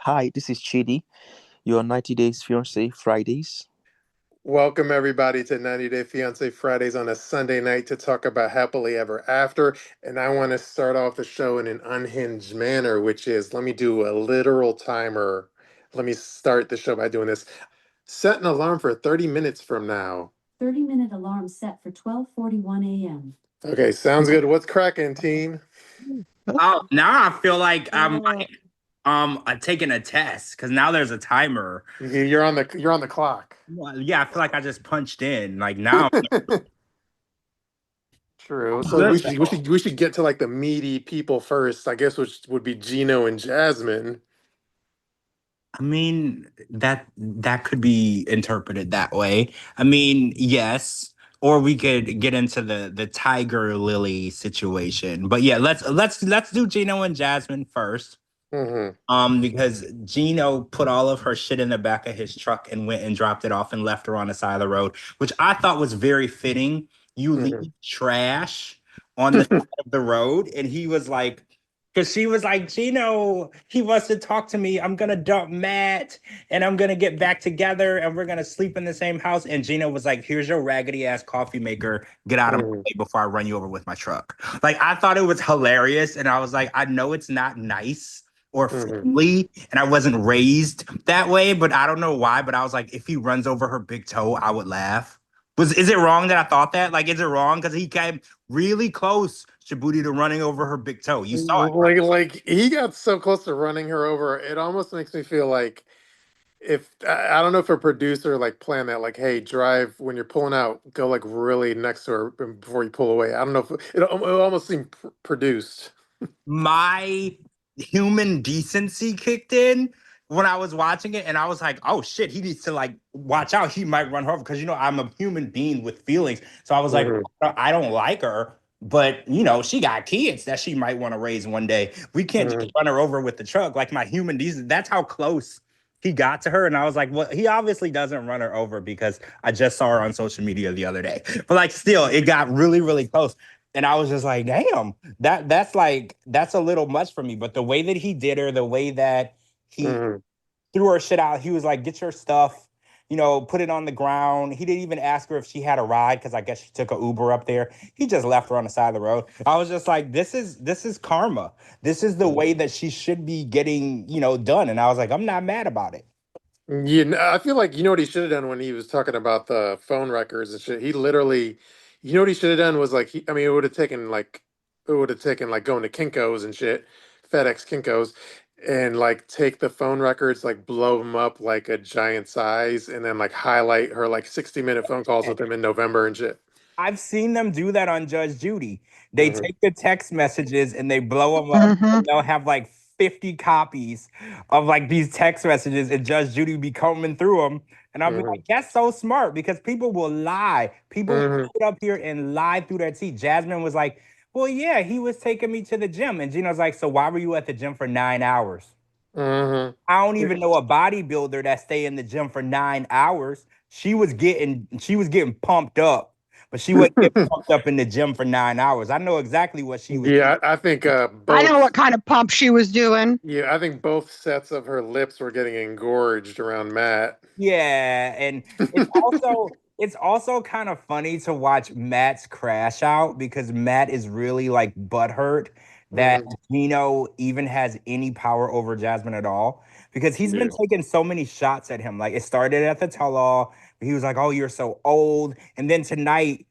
Hi, this is Chidi, your 90 Days Fiancé Fridays. Welcome everybody to 90 Day Fiance Fridays on a Sunday night to talk about Happily Ever After. And I want to start off the show in an unhinged manner, which is let me do a literal timer. Let me start the show by doing this. Set an alarm for 30 minutes from now. 30-minute alarm set for 12:41 a.m. Okay, sounds good. What's cracking, team? Oh, now I feel like I'm taking a test because now there's a timer. You're on the clock. Well, yeah, I feel like I just punched in. Like now, True. So we should get to like the meaty people first, I guess, which would be Gino and Jasmine. I mean that could be interpreted that way. I mean, yes, or we could get into the Tiger Lily situation. But yeah, let's do Gino and Jasmine first. Hmm. Because Gino put all of her shit in the back of his truck and went and dropped it off and left her on the side of the road, which I thought was very fitting. You Hmm. leave trash on the side of the road, and he was like, because she was like, Gino, he wants to talk to me. I'm gonna dump Matt, and I'm gonna get back together, and we're gonna sleep in the same house. And Gino was like, here's your raggedy ass coffee maker. Get out of my way before I run you over with my truck. Like I thought it was hilarious, and I was like, I know it's not nice or Hmm. friendly, and I wasn't raised that way, but I don't know why. But I was like, if he runs over her big toe, I would laugh. Is it wrong that I thought that? Like, is it wrong because he came really close, Shabooty, to running over her big toe? You saw it. Like he got so close to running her over, it almost makes me feel like if I don't know if a producer like planned that, like, hey, drive when you're pulling out, go like really next to her before you pull away. I don't know if it almost seemed produced. My human decency kicked in when I was watching it, and I was like, "Oh shit, he needs to like watch out. He might run her over because I'm a human being with feelings." So I was like, Hmm. "I don't like her, but she got kids that she might want to raise one day. We can't Hmm. just run her over with the truck." Like my human decency. That's how close he got to her, and I was like, "Well, he obviously doesn't run her over because I just saw her on social media the other day." But like, still, it got really, really close. And I was just like, damn, that's a little much for me. But the way that he did her, the way that he Hmm. threw her shit out, he was like, get your stuff, put it on the ground. He didn't even ask her if she had a ride because I guess she took a Uber up there. He just left her on the side of the road. I was just like, this is karma. This is the way that she should be getting, done. And I was like, I'm not mad about it. I feel like you know what he should have done when he was talking about the phone records and shit. He literally, you know what he should have done was like, I mean, it would have taken like going to Kinko's and shit, FedEx Kinko's, and like take the phone records, like blow them up like a giant size, and then like highlight her like 60-minute phone calls with him in November and shit. I've seen them do that on Judge Judy. They Hmm. take the text messages and they blow them up, Mm-hmm. and they'll have like 50 copies of like these text messages, and Judge Judy be combing through them. And I'll be Hmm. like, that's so smart because people will lie. People will Hmm. sit up here and lie through their teeth. Jasmine was like, well, yeah, he was taking me to the gym. And Gina's like, so why were you at the gym for 9 hours? Hmm. I don't even know a bodybuilder that stay in the gym for 9 hours. She was getting pumped up, but she wouldn't get pumped up in the gym for 9 hours. I know exactly what she was doing. Yeah, I think I know both. what kind of pump she was doing. Yeah, I think both sets of her lips were getting engorged around Matt. Yeah, and it's also kind of funny to watch Matt's crash out because Matt is really like butthurt that Hmm. Gino even has any power over Jasmine at all because he's been Yeah. taking so many shots at him. Like it started at the tell-all, but he was like, "Oh, you're so old," and then tonight.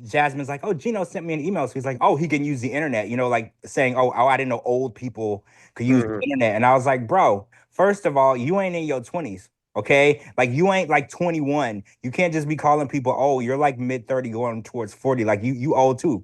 Jasmine's like, oh, Gino sent me an email. So he's like, oh, he can use the internet, like saying, oh, I didn't know old people could use the Hmm. internet. And I was like, bro, first of all, you ain't in your 20s. Okay. Like you ain't like 21. You can't just be calling people, oh, you're like mid 30 going towards 40. Like you old too.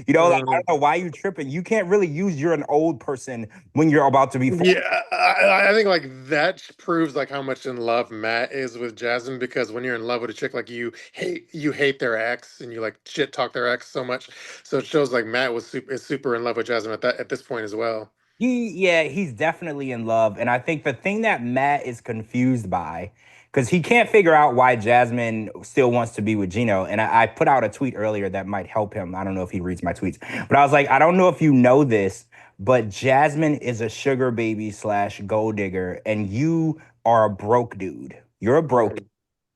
Like I Hmm. don't know why you tripping. You can't really use you're an old person when you're about to be 40. Yeah, I think like that proves like how much in love Matt is with Jasmine because when you're in love with a chick, like you hate their ex and you like shit talk their ex so much. So it shows like Matt is super in love with Jasmine at this point as well. Yeah, he's definitely in love. And I think the thing that Matt is confused by, because he can't figure out why Jasmine still wants to be with Gino. And I put out a tweet earlier that might help him. I don't know if he reads my tweets, but I was like, I don't know if you know this, but Jasmine is a sugar baby / gold digger, and you are a broke dude. You're a broke. Mhm.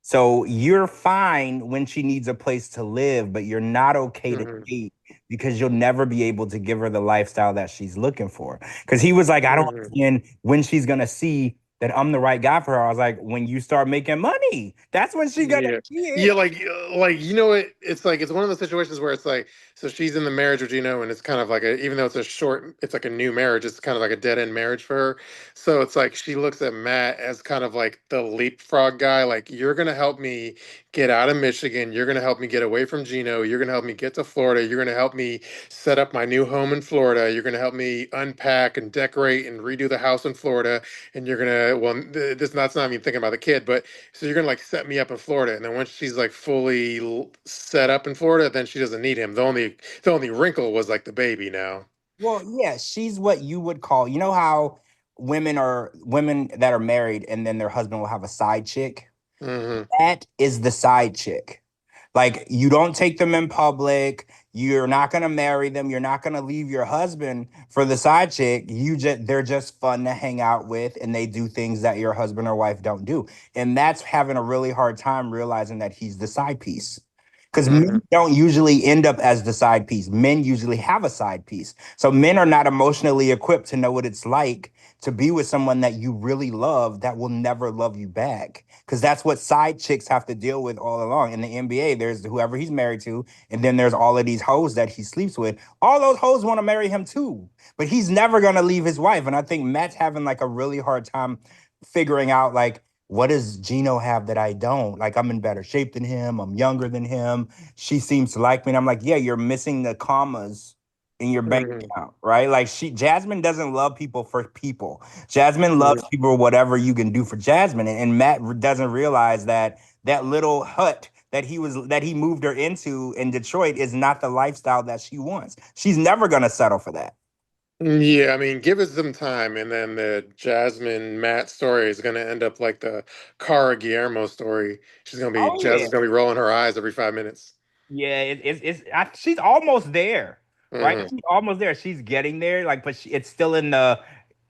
So you're fine when she needs a place to live, but you're not okay to Mhm. date because you'll never be able to give her the lifestyle that she's looking for. Because he was like, I don't Mhm. understand when she's gonna see that I'm the right guy for her. I was like, when you start making money, that's when she's gonna Yeah, see it. yeah, like you know, it's like it's one of those situations where it's like, so she's in the marriage with Gino, and it's kind of like a, even though it's a short, it's like a new marriage, it's kind of like a dead end marriage for her. So it's like she looks at Matt as kind of like the leapfrog guy, like you're gonna help me get out of Michigan, you're gonna help me get away from Gino, you're gonna help me get to Florida, you're gonna help me set up my new home in Florida, you're gonna help me unpack and decorate and redo the house in Florida, and you're gonna, well, this that's not even thinking about the kid, but so you're gonna like set me up in Florida, and then once she's like fully set up in Florida, then she doesn't need him. The only wrinkle was like the baby now. Well, yeah, she's what you would call, you know how women that are married and then their husband will have a side chick? Hmm. That is the side chick. Like, you don't take them in public. You're not gonna marry them. You're not gonna leave your husband for the side chick. They're just fun to hang out with, and they do things that your husband or wife don't do. And that's having a really hard time realizing that he's the side piece. Because Hmm. men don't usually end up as the side piece. Men usually have a side piece. So men are not emotionally equipped to know what it's like to be with someone that you really love that will never love you back. Because that's what side chicks have to deal with all along. In the NBA, there's whoever he's married to, and then there's all of these hoes that he sleeps with. All those hoes want to marry him too, but he's never gonna leave his wife. And I think Matt's having like a really hard time figuring out like, what does Gino have that I don't? Like, I'm in better shape than him. I'm younger than him. She seems to like me. And I'm like, yeah, you're missing the commas in your bank Hmm. account, right? Like, Jasmine doesn't love people for people. Jasmine Hmm. loves people whatever you can do for Jasmine. And Matt doesn't realize that that little hut that he moved her into in Detroit is not the lifestyle that she wants. She's never gonna settle for that. Yeah, I mean, give it some time, and then the Jasmine Matt story is gonna end up like the Cara Guillermo story. Oh yeah. Jasmine's gonna be rolling her eyes every 5 minutes. Yeah, she's almost there, right? Hmm. She's almost there. She's getting there, like, but it's still in the,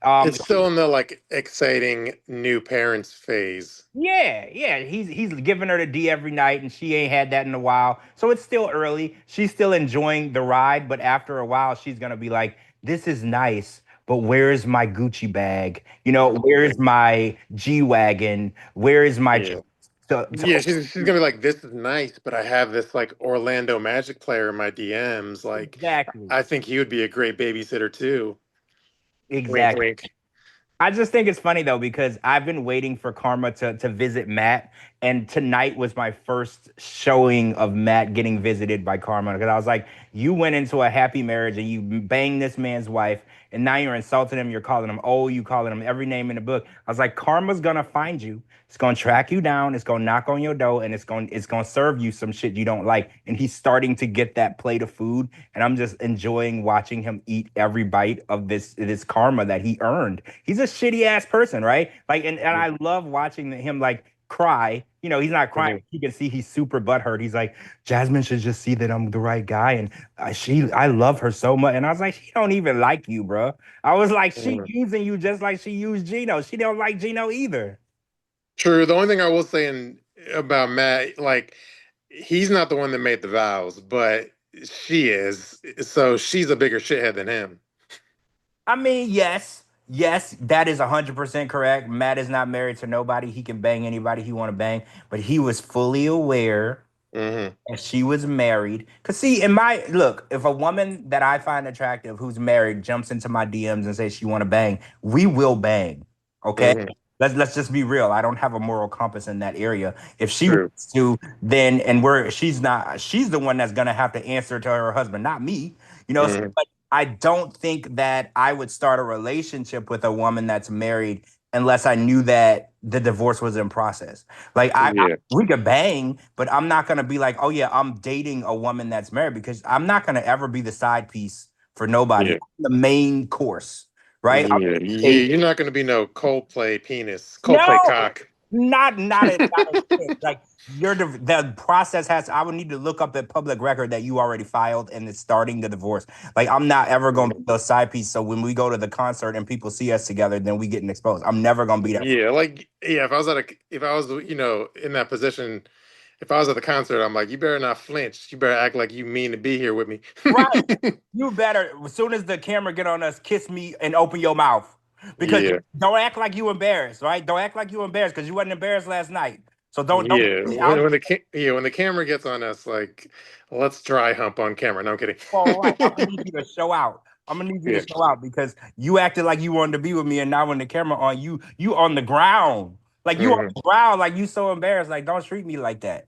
um, It's still in the like exciting new parents phase. yeah. He's giving her the D every night, and she ain't had that in a while. So it's still early. She's still enjoying the ride, but after a while, she's gonna be like, "This is nice, but where is my Gucci bag? You know, where Yeah. is my G wagon? Where is my?" Yeah. Yeah, So she's gonna be like, this is nice, but I have this like Orlando Magic player in my DMs. Like, exactly, I think he would be a great babysitter too. Wink, exactly. wink. I just think it's funny though because I've been waiting for Karma to visit Matt, and tonight was my first showing of Matt getting visited by Karma because I was like, you went into a happy marriage and you banged this man's wife, and now you're insulting him. You're calling him you calling him every name in the book. I was like, Karma's gonna find you. It's gonna track you down. It's gonna knock on your door, and it's gonna serve you some shit you don't like. And he's starting to get that plate of food, and I'm just enjoying watching him eat every bite of this karma that he earned. He's a shitty ass person, right? Like, and I love watching him like cry. You know, he's not crying. Mhm. You can see he's super butthurt. He's like, Jasmine should just see that I'm the right guy, and I love her so much. And I was like, she don't even like you, bro. I was like, she Mhm. using you just like she used Gino. She don't like Gino either. True. The only thing I will say about Matt, like, he's not the one that made the vows, but she is. So she's a bigger shithead than him. I mean, yes, that is 100% correct. Matt is not married to nobody. He can bang anybody he want to bang, but he was fully aware Hmm. that she was married. Cause see, in my look, if a woman that I find attractive who's married jumps into my DMs and says she want to bang, we will bang. Okay. Hmm. Let's just be real. I don't have a moral compass in that area. If she True. wants to, then and she's not, she's the one that's gonna have to answer to her husband, not me. You know, Hmm. but I don't think that I would start a relationship with a woman that's married unless I knew that the divorce was in process. Like Yeah. we could bang, but I'm not gonna be like, oh yeah, I'm dating a woman that's married because I'm not gonna ever be the side piece for nobody. Yeah. I'm the main course, right? Yeah. Yeah. Hey, You're not going to be no Coldplay penis, Coldplay no, cock. Like the process has. I would need to look up the public record that you already filed and it's starting the divorce. Like I'm not ever gonna be a side piece. So when we go to the concert and people see us together, then we getting exposed. I'm never gonna be that. Yeah, if I was in that position, if I was at the concert, I'm like, you better not flinch. You better act like you mean to be here with me. Right. You better, as soon as the camera get on us, kiss me and open your mouth. Because Yeah, don't act like you embarrassed, right? Don't act like you embarrassed because you wasn't embarrassed last night. So don't yeah. be out. When the camera gets on us, like, let's dry hump on camera. No, I'm kidding. All right. I'm gonna need you to show out. I'm gonna need you to Yeah, show out because you acted like you wanted to be with me, and now when the camera on you on the ground. Like you on hmm the ground, like you so embarrassed. Like, don't treat me like that.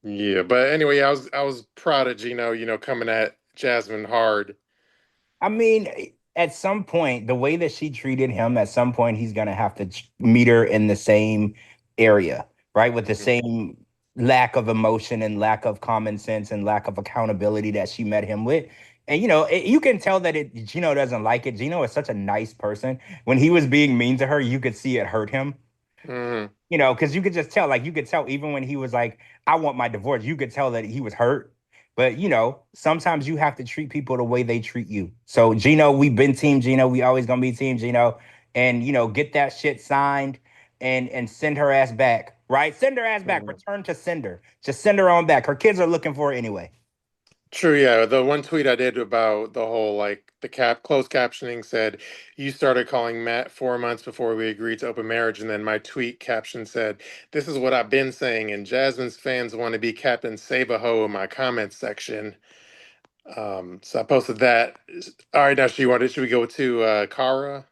yeah. But anyway, I was proud of Gino, coming at Jasmine hard. I mean, at some point, the way that she treated him, at some point, he's gonna have to meet her in the same area, right? With the Mhm. same lack of emotion and lack of common sense and lack of accountability that she met him with. And you can tell that Gino doesn't like it. Gino is such a nice person. When he was being mean to her, you could see it hurt him. Mhm. Because you could just tell, like, you could tell even when he was like, I want my divorce, you could tell that he was hurt. But, sometimes you have to treat people the way they treat you. So, Gino, we've been Team Gino. We always gonna be Team Gino. And, get that shit signed and send her ass back, right? Send her ass back. Mhm. Return to sender. Just send her on back. Her kids are looking for her anyway. True, yeah. The one tweet I did about the whole like the closed captioning said you started calling Matt 4 months before we agreed to open marriage, and then my tweet caption said, "This is what I've been saying, and Jasmine's fans want to be Captain Save a Ho in my comments section." So I posted that. All right, now should we go to Kara?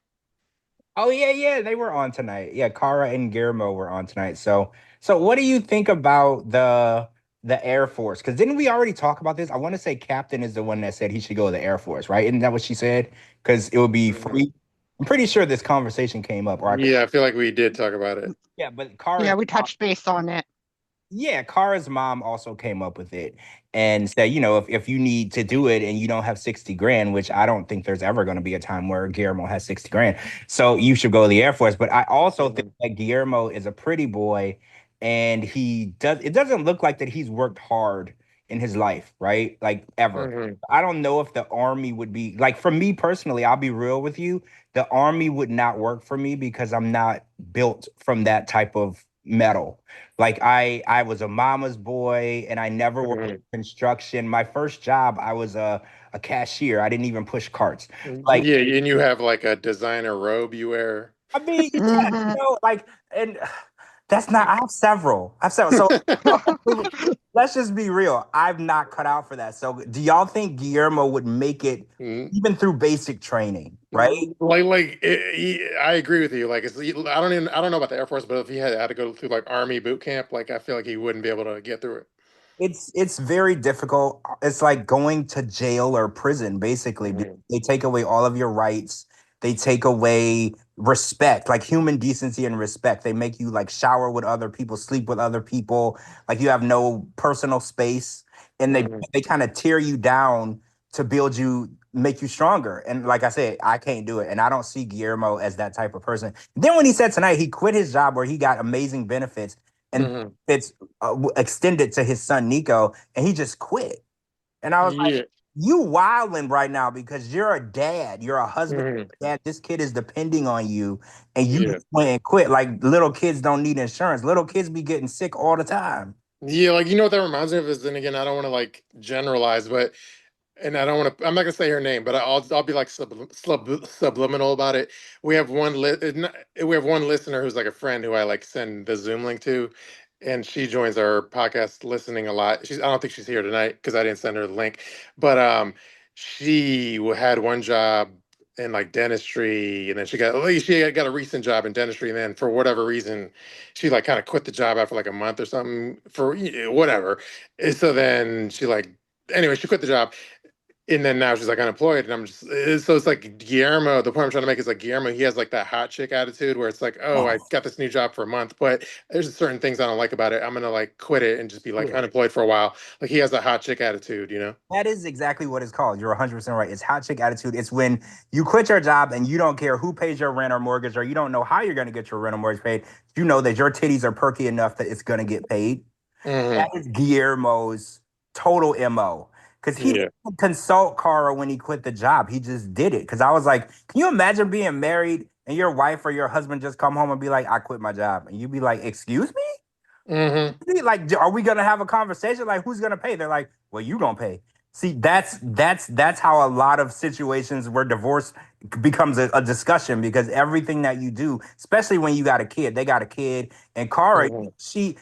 Oh yeah, they were on tonight. Yeah, Kara and Guillermo were on tonight. So what do you think about the Air Force? Because didn't we already talk about this? I want to say Captain is the one that said he should go to the Air Force, right? Isn't that what she said? Because it would be Mhm. free. I'm pretty sure this conversation came up, or I could. Yeah, I feel like we did talk about it. Yeah, but Kara. Yeah, we touched base on it. Yeah, Kara's mom also came up with it and said, if you need to do it and you don't have 60 grand, which I don't think there's ever going to be a time where Guillermo has 60 grand. So you should go to the Air Force. But I also think Mhm. that Guillermo is a pretty boy and it doesn't look like that he's worked hard in his life, right? Like ever. Mhm. I don't know if the army would be like for me personally, I'll be real with you. The army would not work for me because I'm not built from that type of metal. Like I was a mama's boy and I never worked in Mhm. construction. My first job, I was a cashier. I didn't even push carts. Like, Yeah, and you have like a designer robe you wear. I mean, yeah, Hmm. like, and that's not, I have several. I have several. So let's just be real. I'm not cut out for that. So do y'all think Guillermo would make it Mm, even through basic training, right? I agree with you. Like, I don't know about the Air Force, but if he had to go through like Army boot camp, like I feel like he wouldn't be able to get through it. It's very difficult. It's like going to jail or prison, basically. Mhm. They take away all of your rights. They take away respect, like human decency and respect. They make you like shower with other people, sleep with other people. Like you have no personal space, and Mhm. they kind of tear you down to build you, make you stronger. And like I said, I can't do it, and I don't see Guillermo as that type of person. Then when he said tonight he quit his job where he got amazing benefits, and Mhm. it's extended to his son Nico, and he just quit. And I was like, Yeah. "You wilding right now because you're a dad, you're a husband, Mhm. dad. This kid is depending on you, and you Yeah. just went and quit. Like little kids don't need insurance. Little kids be getting sick all the time." Yeah, like what that reminds me of is then again, I don't want to like generalize, but and I don't want to. I'm not gonna say her name, but I'll be like subliminal about it. We have one listener who's like a friend who I like send the Zoom link to, and she joins our podcast listening a lot. I don't think she's here tonight because I didn't send her the link, but she had one job in like dentistry, and then she got a recent job in dentistry, and then for whatever reason, she like kind of quit the job after like a month or something for whatever. And so then she like anyway, she quit the job And then now she's like unemployed, and so it's like Guillermo. The point I'm trying to make is like Guillermo. He has like that hot chick attitude where it's like, oh, I Yes. got this new job for a month, but there's certain things I don't like about it. I'm gonna like quit it and just be like Yeah. unemployed for a while. Like he has a hot chick attitude, you know? That is exactly what it's called. You're 100% right. It's hot chick attitude. It's when you quit your job and you don't care who pays your rent or mortgage, or you don't know how you're going to get your rent or mortgage paid. You know that your titties are perky enough that it's going to get paid. Hmm. That is Guillermo's total MO. Because he Yeah. didn't consult Cara when he quit the job. He just did it. Because I was like, can you imagine being married and your wife or your husband just come home and be like, I quit my job? And you'd be like, excuse me? Hmm. Like, are we gonna have a conversation? Like, who's gonna pay? They're like, well, you gonna pay. See, that's how a lot of situations where divorce becomes a discussion, because everything that you do, especially when you got a kid, they got a kid, and Cara, Hmm. she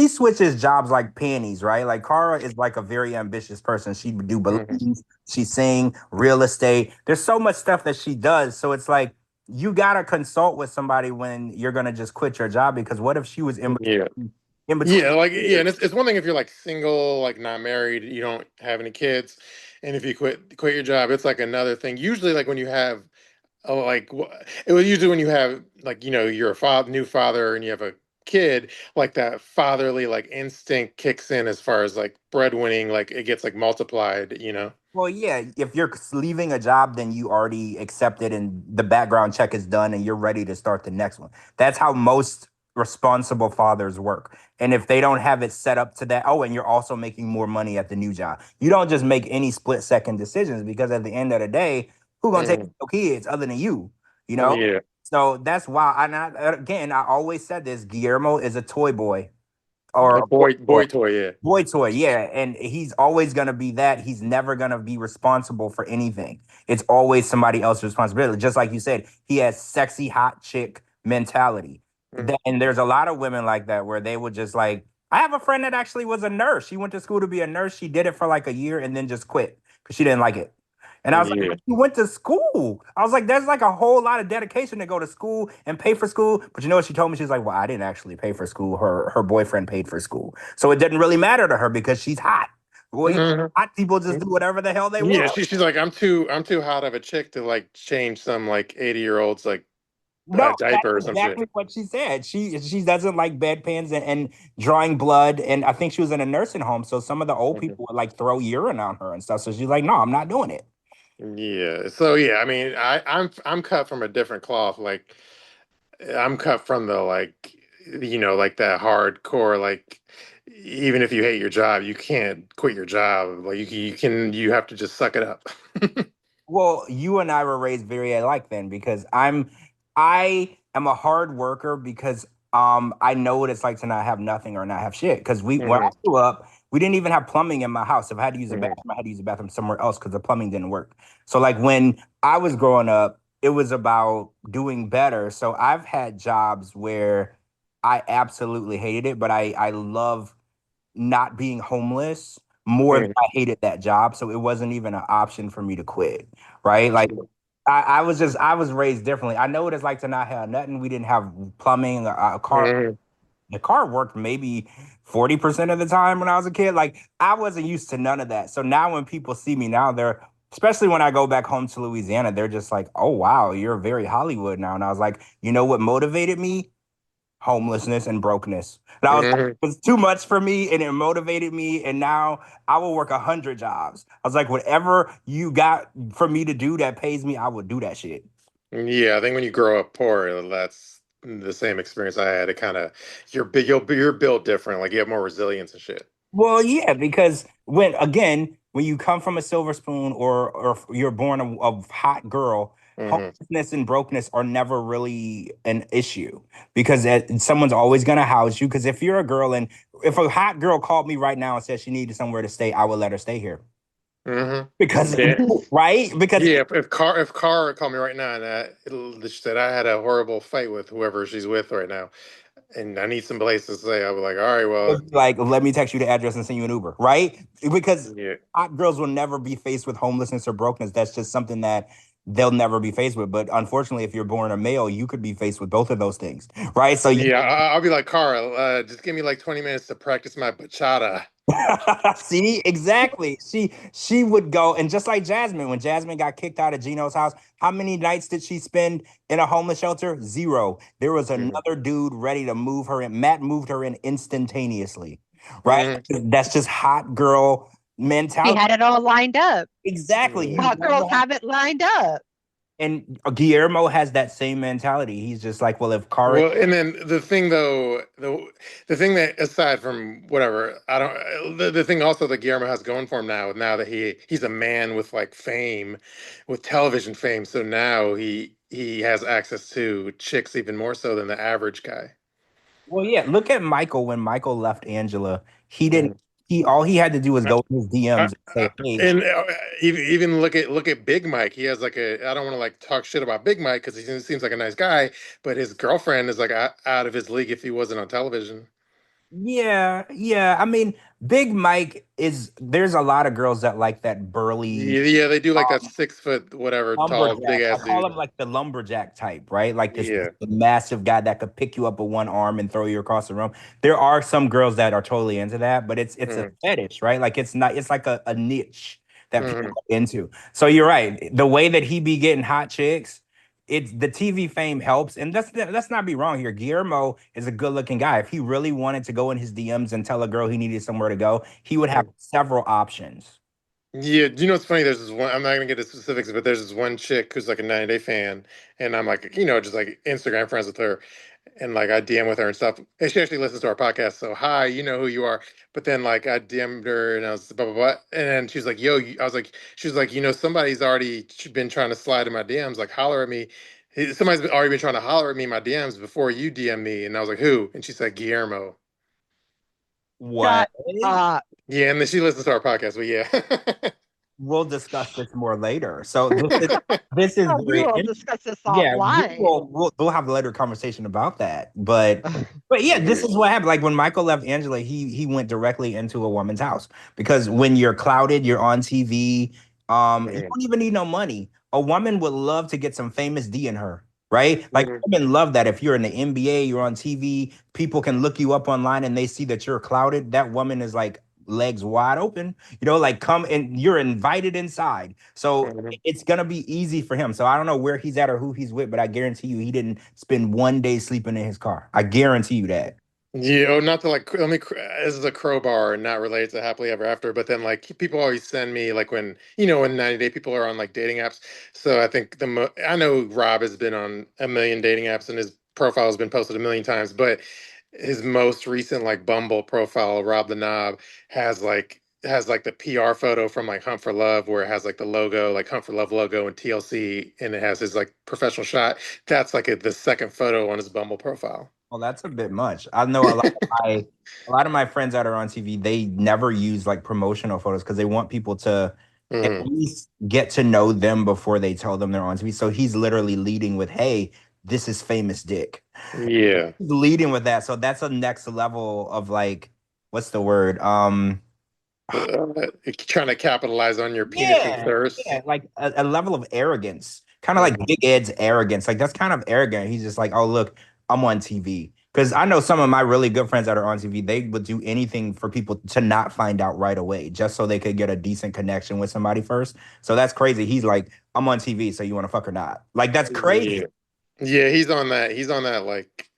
switches jobs like panties, right? Like Cara is like a very ambitious person. She do Hmm. balloons, she sing, real estate. There's so much stuff that she does. So it's like you gotta consult with somebody when you're gonna just quit your job, because what if she was Yeah. in between? Yeah, like yeah, and it's one thing if you're like single, like not married, you don't have any kids, and if you quit your job, it's like another thing. Usually, like when you have it was usually when you have like you're a new father and you have a kid, like that fatherly like instinct kicks in as far as like breadwinning, like it gets like multiplied, you know. Well, yeah, if you're leaving a job, then you already accepted and the background check is done and you're ready to start the next one. That's how most responsible fathers work. And if they don't have it set up to that, oh, and you're also making more money at the new job. You don't just make any split second decisions, because at the end of the day, who's gonna take care Hmm. of your kids other than you? You know? Yeah. So that's why again, I always said this, Guillermo is a toy boy A or a boy boy toy, yeah. boy toy, yeah. And he's always gonna be that. He's never gonna be responsible for anything. It's always somebody else's responsibility. Just like you said, he has sexy hot chick mentality. Hmm. And there's a lot of women like that where they would just like, I have a friend that actually was a nurse. She went to school to be a nurse. She did it for like a year and then just quit because she didn't like it. And I was like, Yeah. but you went to school. I was like, there's like a whole lot of dedication to go to school and pay for school. But you know what she told me? She's like, well, I didn't actually pay for school. Her boyfriend paid for school. So it didn't really matter to her because she's hot. Well, Hmm. hot people just do whatever the hell they Yeah, want. she's like, I'm too hot of a chick to like change some like 80-year-old's like No, that's diaper or some shit. exactly what she said. She doesn't like bedpans and drawing blood. And I think she was in a nursing home. So some of the old Mhm. people would like throw urine on her and stuff. So she's like, no, I'm not doing it. Yeah. So yeah, I mean, I'm cut from a different cloth. Like I'm cut from the like like that hardcore like even if you hate your job, you can't quit your job. Like you have to just suck it up. Well, you and I were raised very alike then, because I am a hard worker because I know what it's like to not have nothing or not have shit. Because when I Hmm. grew up, we didn't even have plumbing in my house. If I had to use a Hmm. bathroom, I had to use a bathroom somewhere else because the plumbing didn't work. So like when I was growing up, it was about doing better. So I've had jobs where I absolutely hated it, but I love not being homeless more than Hmm. I hated that job. So it wasn't even an option for me to quit. Right. Like I was raised differently. I know what it's like to not have nothing. We didn't have plumbing, a car. Hmm. The car worked maybe 40% of the time when I was a kid. Like I wasn't used to none of that. So now when people see me now, especially when I go back home to Louisiana, they're just like, oh wow, you're very Hollywood now. And I was like, you know what motivated me? Homelessness and brokenness. And I was like, Hmm. it was too much for me and it motivated me. And now I will work 100 jobs. I was like, whatever you got for me to do that pays me, I would do that shit. Yeah, I think when you grow up poor, that's the same experience I had. It kind of you're built different. Like you have more resilience and shit. Well, yeah, because when you come from a silver spoon or you're born a hot girl, Hmm. homelessness and brokenness are never really an issue, because someone's always gonna house you. Because if you're a girl and if a hot girl called me right now and said she needed somewhere to stay, I would let her stay here Hmm. because Yeah. right because Yeah, if Car called me right now and she said I had a horrible fight with whoever she's with right now, and I need some place to stay, I'll be like, all right, well, like let me text you the address and send you an Uber, right? Because yeah, hot girls will never be faced with homelessness or brokenness. That's just something that they'll never be faced with. But unfortunately, if you're born a male, you could be faced with both of those things, right? So Yeah, I'll be like, Carl, just give me like 20 minutes to practice my bachata. see, exactly. She would go, and just like Jasmine, when Jasmine got kicked out of Gino's house, how many nights did she spend in a homeless shelter? 0. There was Mhm. another dude ready to move her in. Matt moved her in instantaneously, right? Mhm. That's just hot girl She mentality. had it all lined up. Exactly. Yeah. You Hot never girls have it lined up. and Guillermo has that same mentality. He's just like, well, if Cara, Well, and then the thing though, the thing that aside from whatever, I don't the thing also that Guillermo has going for him now that he's a man with like fame, with television fame, so now he has access to chicks even more so than the average guy. well, yeah, look at Michael when Michael left Angela. He didn't. He all he had to do was go in his DMs and say, "Hey, And even look at Big Mike. He has like a. I don't want to like talk shit about Big Mike because seems like a nice guy, but his girlfriend is like out of his league if he wasn't on television. yeah, yeah." I mean, Big Mike is. There's a lot of girls that like that burly Yeah, they do like that um, 6 foot whatever tall big lumberjack. I ass call him dude. like the lumberjack type, right? Like this Yeah. massive guy that could pick you up with one arm and throw you across the room. There are some girls that are totally into that, but it's a Mm, fetish, right? Like it's not. It's like a niche that people mhm. are into. So you're right. The way that he be getting hot chicks. It's the TV fame helps, and let's not be wrong here. Guillermo is a good-looking guy. If he really wanted to go in his DMs and tell a girl he needed somewhere to go, he would have Mm. several options. Yeah, do you know what's funny? There's this one. I'm not gonna get into specifics, but there's this one chick who's like a 90 Day fan, and I'm like, just like Instagram friends with her, and like I DM with her and stuff. And she actually listens to our podcast, so hi, you know who you are. But then like I DM'd her and I was blah blah blah, and then she's like, yo, I was like, she was like, somebody's already been trying to slide in my DMs, like holler at me. Already been trying to holler at me in my DMs before you DM me, and I was like, who? And she said Guillermo. What? Shut up. Yeah, and then she listens to our podcast, but yeah. We'll discuss this more later. So this is Oh, we very will discuss this yeah, offline. we'll have a later conversation about that. But yeah, this Yeah. is what happened. Like when Michael left Angela, he went directly into a woman's house because when you're clouded, you're on TV. You Mhm. don't even need no money. A woman would love to get some famous D in her, right? Like Mhm. women love that. If you're in the NBA, you're on TV, people can look you up online and they see that you're clouded. That woman is like legs wide open, like come and you're invited inside. So Mhm. it's gonna be easy for him. So I don't know where he's at or who he's with, but I guarantee you he didn't spend one day sleeping in his car. I guarantee you that. Yeah, oh, not to like, let me, this is a crowbar and not related to Happily Ever After, but then like people always send me like when 90 Day people are on like dating apps. So I think I know Rob has been on a million dating apps and his profile has been posted a million times, but his most recent like Bumble profile, Rob the Knob, has like the PR photo from like Hunt for Love where it has like the logo, like Hunt for Love logo and TLC, and it has his like professional shot. That's like the second photo on his Bumble profile. Well, that's a bit much. I know a lot of my friends that are on TV, they never use like promotional photos because they want people to at Mhm. least get to know them before they tell them they're on TV. So he's literally leading with, "Hey, this is famous dick." Yeah. He's leading with that. So that's a next level of like, what's the word? Trying to capitalize on your penis's Yeah, thirst. yeah, like a level of arrogance, kind of like Mhm. Big Ed's arrogance. Like that's kind of arrogant. He's just like, oh look, I'm on TV. Because I know some of my really good friends that are on TV, they would do anything for people to not find out right away, just so they could get a decent connection with somebody first. So that's crazy. He's like, I'm on TV, so you want to fuck or not? Like that's crazy. Yeah. Yeah, he's on that. He's on that like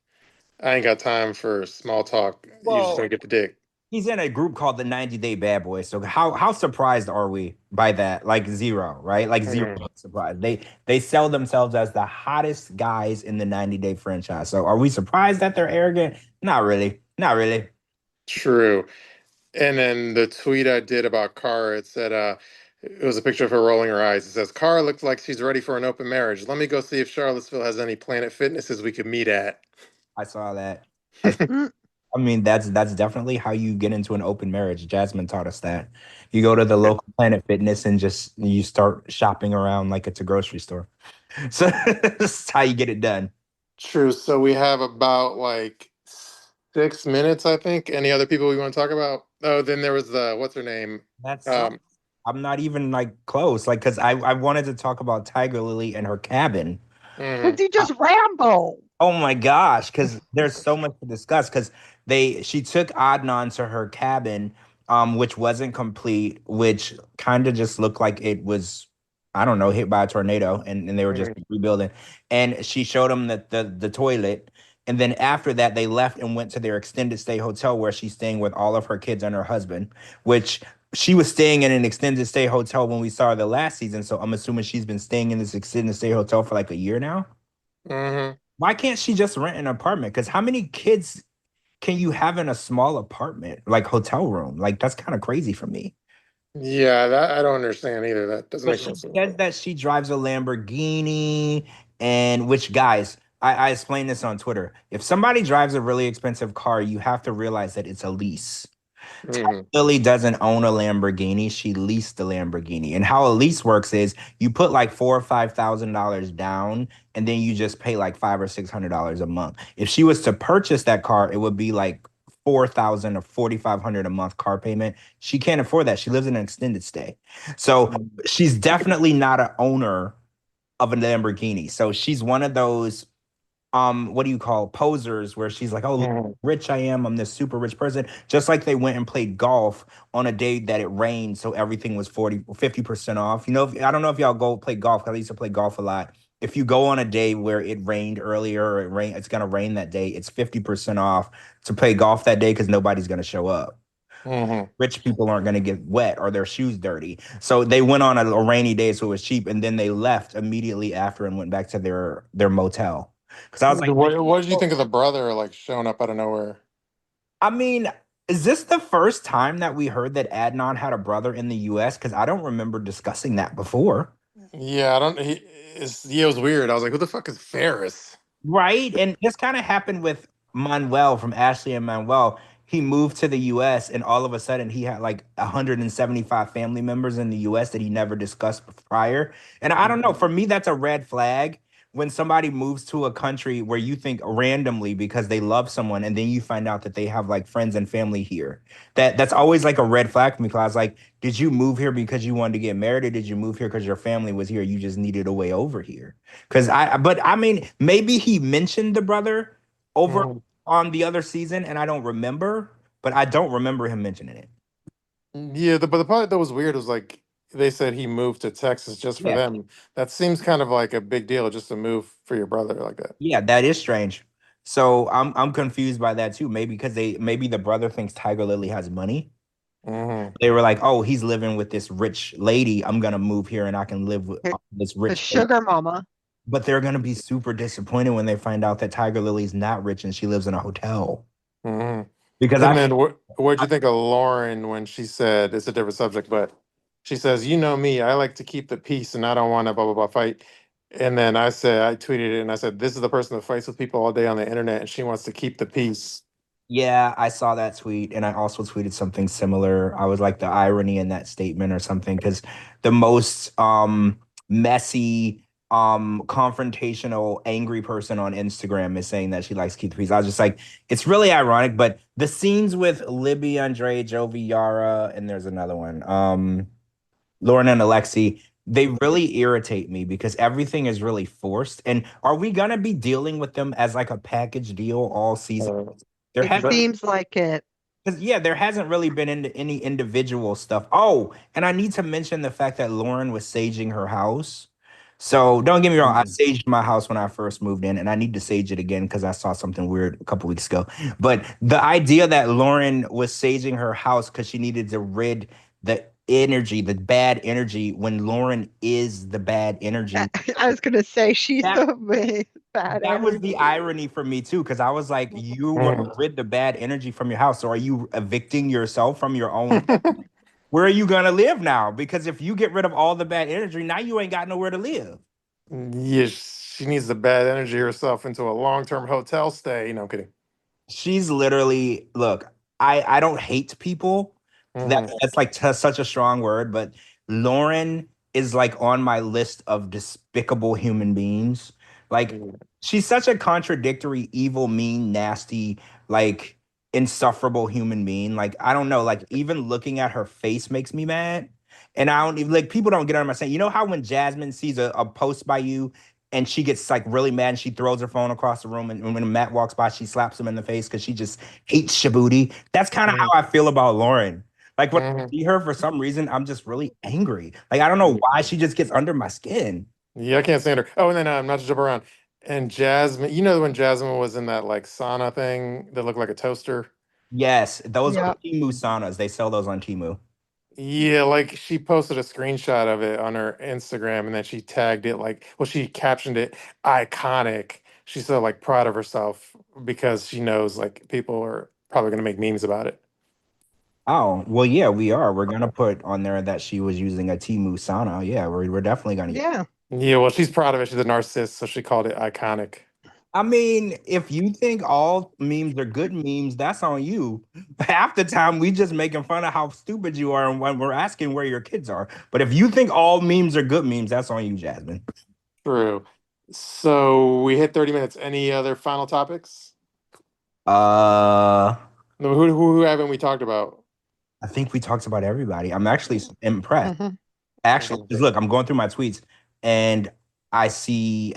I ain't got time for small talk. You just Well, don't get the dick. he's in a group called the 90 Day Bad Boys. So how surprised are we by that? Like zero, right? Like zero Mhm. surprise. They sell themselves as the hottest guys in the 90 Day franchise. So are we surprised that they're arrogant? Not really. Not really. True. And then the tweet I did about Cara, it said it was a picture of her rolling her eyes. It says, Cara looks like she's ready for an open marriage. Let me go see if Charlottesville has any Planet Fitnesses we could meet at. I saw that. I Mm, I mean that's definitely how you get into an open marriage. Jasmine taught us that. You go to the local Planet Fitness and just you start shopping around like it's a grocery store. So that's how you get it done. True. So we have about like 6 minutes, I think. Any other people we want to talk about? Oh, then there was the what's her name? That Um, sucks. I'm not even like close. Like, cause I wanted to talk about Tiger Lily and her cabin. Because Mhm. he just rambled. Oh my gosh, because there's so much to discuss. Because she took Adnan to her cabin, which wasn't complete, which kind of just looked like it was, I don't know, hit by a tornado, and they were just Mhm. rebuilding. And she showed him the toilet. And then after that, they left and went to their extended stay hotel where she's staying with all of her kids and her husband, which she was staying in an extended stay hotel when we saw her the last season. So I'm assuming she's been staying in this extended stay hotel for like a year now. Mhm. Why can't she just rent an apartment? Because how many kids can you have in a small apartment, like hotel room? Like that's kind of crazy for me. Yeah, that I don't understand either. That doesn't But make she sense. says that she drives a Lamborghini, and which guys, I explained this on Twitter. If somebody drives a really expensive car, you have to realize that it's a lease. Hmm. Lily doesn't own a Lamborghini. She leased the Lamborghini. And how a lease works is you put like $4,000 or $5,000 down, and then you just pay like $500 or $600 a month. If she was to purchase that car, it would be like 4,000 or 4,500 a month car payment. She can't afford that. She lives in an extended stay. So she's definitely not an owner of a Lamborghini. So she's one of those what do you call posers where she's like, oh, look Hmm. how rich I am, I'm this super rich person, just like they went and played golf on a day that it rained, so everything was 50% off. I don't know if y'all go play golf, because I used to play golf a lot. If you go on a day where it rained earlier, or it's gonna rain that day, it's 50% off to play golf that day because nobody's gonna show up. Hmm. Rich people aren't going to get wet or their shoes dirty. So they went on a rainy day, so it was cheap, and then they left immediately after and went back to their motel. Because I was like, What did you think of the brother like showing up out of nowhere? I mean, is this the first time that we heard that Adnan had a brother in the U.S.? Because I don't remember discussing that before. Yeah, I don't. Yeah, it was weird. I was like, who the fuck is Ferris? Right. And this kind of happened with Manuel from Ashley and Manuel. He moved to the US, and all of a sudden he had like 175 family members in the US that he never discussed prior. And I don't know, for me, that's a red flag when somebody moves to a country where you think randomly because they love someone, and then you find out that they have like friends and family here. That's always like a red flag for me, because I was like, did you move here because you wanted to get married, or did you move here because your family was here? You just needed a way over here. But I mean, maybe he mentioned the brother over Mhm. on the other season, and I don't remember, but I don't remember him mentioning it. Yeah, but the part that was weird was like they said he moved to Texas just for Yeah, them. That seems kind of like a big deal just to move for your brother like that. yeah, that is strange. So I'm confused by that too. Maybe the brother thinks Tiger Lily has money. Hmm. They were like, oh, he's living with this rich lady. I'm gonna move here and I can live with this The rich lady. sugar mama. But they're gonna be super disappointed when they find out that Tiger Lily's not rich and she lives in a hotel. Hmm. Because And then what'd I you think of Lauren when she said it's a different subject, but she says, "You know me, I like to keep the peace and I don't want to blah blah blah fight." And then I tweeted it and I said, "This is the person that fights with people all day on the internet, and she wants to keep the peace." Yeah, I saw that tweet, and I also tweeted something similar. I was like the irony in that statement or something, because the most messy, confrontational, angry person on Instagram is saying that she likes to keep the peace. I was just like, it's really ironic, but the scenes with Libby, Andre, Jovi, Yara, and there's another one, Lauren and Alexi, they really irritate me because everything is really forced. And are we gonna be dealing with them as like a package deal all season? Uh, There It hasn't but seems like it. because yeah, there hasn't really been any individual stuff. Oh, and I need to mention the fact that Lauren was saging her house. So don't get me wrong, I saged my house when I first moved in, and I need to sage it again because I saw something weird a couple weeks ago. But the idea that Lauren was saging her house because she needed to rid the bad energy, when Lauren is the bad energy. I was gonna say she's That the bad that was the energy. irony for me too, because I was like, you want to rid the bad energy from your house. So are you evicting yourself from your own? Where are you gonna live now? Because if you get rid of all the bad energy, now you ain't got nowhere to live. yeah, she needs the bad energy herself into a long-term hotel stay. No, I'm kidding. She's literally look. I don't hate people. Hmm. That's like such a strong word, but Lauren is like on my list of despicable human beings. Like she's such a contradictory, evil, mean, nasty, like insufferable human being. Like I don't know. Like even looking at her face makes me mad. And I don't even like people don't get on my saying, you know how when Jasmine sees a post by you and she gets like really mad and she throws her phone across the room and when Matt walks by, she slaps him in the face because she just hates Shabooty. That's kind of how I feel about Lauren. Like when I see her for some reason, I'm just really angry. Like I don't know why she just gets under my skin. Yeah, I can't stand her. Oh, and then not to jump around. And Jasmine, you know when Jasmine was in that like sauna thing that looked like a toaster? Yes, those are Yeah. Temu saunas. They sell those on Temu. Yeah, like she posted a screenshot of it on her Instagram and then she tagged it like, well, she captioned it iconic. She's so like proud of herself because she knows like people are probably gonna make memes about it. Oh, well, yeah, we are. We're gonna put on there that she was using a Temu sauna. Yeah, we're definitely gonna get. Yeah. Yeah, well, she's proud of it. She's a narcissist, so she called it iconic. I mean, if you think all memes are good memes, that's on you. Half the time, we just making fun of how stupid you are, and when we're asking where your kids are. But if you think all memes are good memes, that's on you, Jasmine. True. So we hit 30 minutes. Any other final topics? Uh, No, who haven't we talked about? I think we talked about everybody. I'm actually impressed. Mhm. Actually, 'cause look, I'm going through my tweets and I see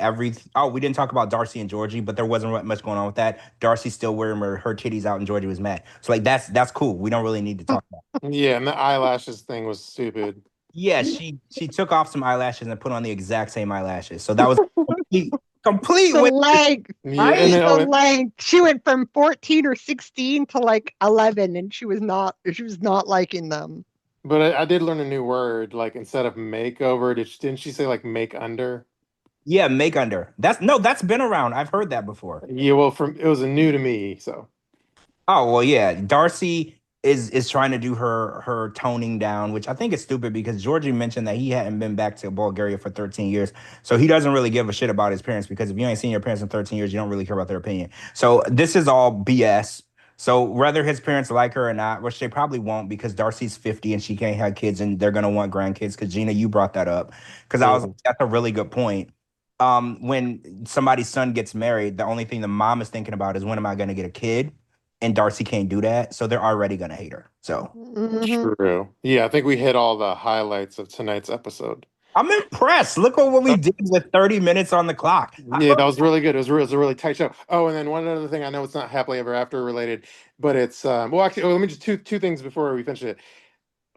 oh, we didn't talk about Darcy and Georgie, but there wasn't much going on with that. Darcy's still wearing her titties out and Georgie was mad. So like that's cool. We don't really need to talk about. Yeah, and the eyelashes thing was stupid. Yeah, she took off some eyelashes and put on the exact same eyelashes. So that was complete The with length. Yeah, and then The length. She went from 14 or 16 to like 11 and she was not liking them. but I did learn a new word. Like instead of makeover, didn't she say like make under? yeah, make under. That's been around. I've heard that before. Yeah, well, from it was a new to me. So Oh well, yeah. Darcy is trying to do her toning down, which I think is stupid because Georgie mentioned that he hadn't been back to Bulgaria for 13 years. So he doesn't really give a shit about his parents because if you ain't seen your parents in 13 years, you don't really care about their opinion. So this is all BS. So whether his parents like her or not, which they probably won't because Darcy's 50 and she can't have kids and they're gonna want grandkids. Because Gina, you brought that up. Because I was like, that's a really good point. When somebody's son gets married, the only thing the mom is thinking about is when am I gonna get a kid? And Darcy can't do that, so they're already gonna hate her. So true. Yeah, I think we hit all the highlights of tonight's episode. I'm impressed. Look at what we did with 30 minutes on the clock. Yeah, that was really good. It was a really tight show. Oh, and then one other thing, I know it's not happily ever after related, but it's well actually let me just two things before we finish it.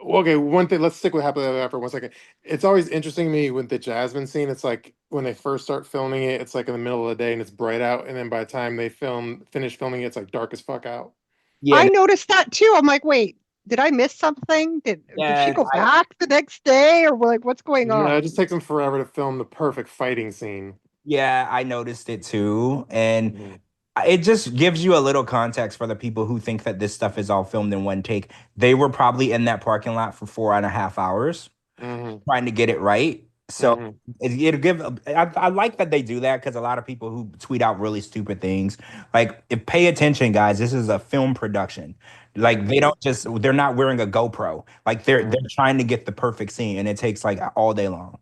Okay, one thing, let's stick with happily ever after 1 second. It's always interesting to me with the Jasmine scene. It's like when they first start filming it, it's like in the middle of the day and it's bright out, and then by the time they finish filming it, it's like dark as fuck out. Yeah, I noticed that too. I'm like, wait, did I miss something? Did she go back the next day or like what's going on? Yeah, it just takes them forever to film the perfect fighting scene. yeah, I noticed it too. And it just gives you a little context for the people who think that this stuff is all filmed in one take. They were probably in that parking lot for 4.5 hours trying to get it right. So it'll give. I like that they do that because a lot of people who tweet out really stupid things, like pay attention, guys. This is a film production. Like they're not wearing a GoPro. Like they're trying to get the perfect scene, and it takes like all day long.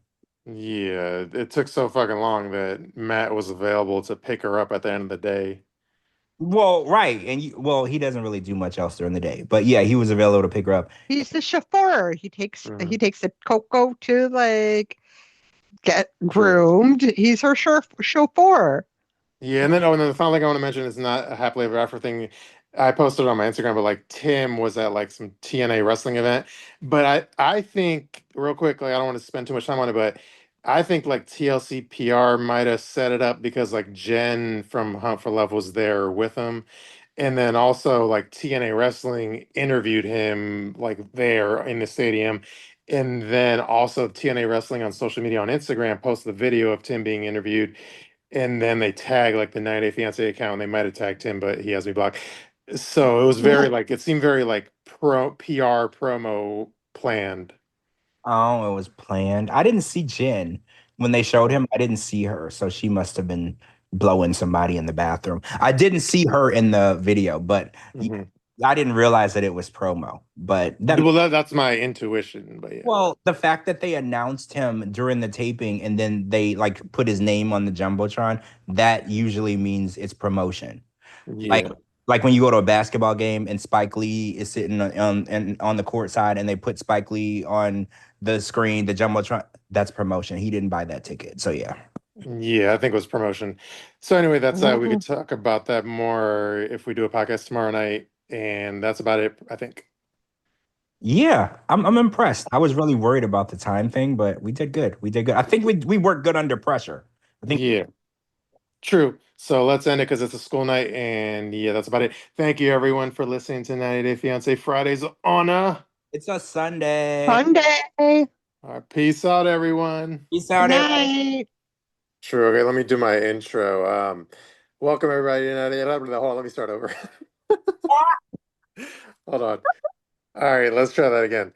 Yeah, it took so fucking long that Matt was available to pick her up at the end of the day. Well, right, and he doesn't really do much else during the day, but yeah, he was available to pick her up. He's the chauffeur. He takes the Cocco to like get groomed. He's her chauffeur. Yeah, and then the final thing I want to mention is not a happily ever after thing. I posted it on my Instagram, but like Tim was at like some TNA wrestling event. But I think real quick, like I don't want to spend too much time on it, but I think like TLC PR might have set it up because like Jenn from Hunt for Love was there with him. And then also like TNA Wrestling interviewed him like there in the stadium. And then also TNA Wrestling on social media on Instagram posted the video of Tim being interviewed. And then they tag like the 90 Day Fiance account. They might have tagged him, but he has me blocked. So it was very like it seemed very like PR promo planned. Oh, it was planned. I didn't see Jen when they showed him. I didn't see her, so she must have been blowing somebody in the bathroom. I didn't see her in the video, but I didn't realize that it was promo. But that's my intuition. But yeah. Well, the fact that they announced him during the taping and then they like put his name on the jumbotron, that usually means it's promotion. Yeah. Like Like when you go to a basketball game and Spike Lee is sitting on the court side and they put Spike Lee on the screen, the jumbotron. That's promotion. He didn't buy that ticket, so yeah. Yeah, I think it was promotion. So anyway, that's we could Mhm. talk about that more if we do a podcast tomorrow night, and that's about it, I think. Yeah, I'm impressed. I was really worried about the time thing, but we did good. We did good. I think we worked good under pressure. I think Yeah, true. So let's end it because it's a school night, and yeah, that's about it. Thank you everyone for listening to 90 Day Fiance Fridays on it's a Sunday. Sunday. Peace out, everyone. Peace Good out, everyone. night. True. Okay, let me do my intro. Welcome everybody. Hold on, let me start over. Hold on. All right, let's try that again.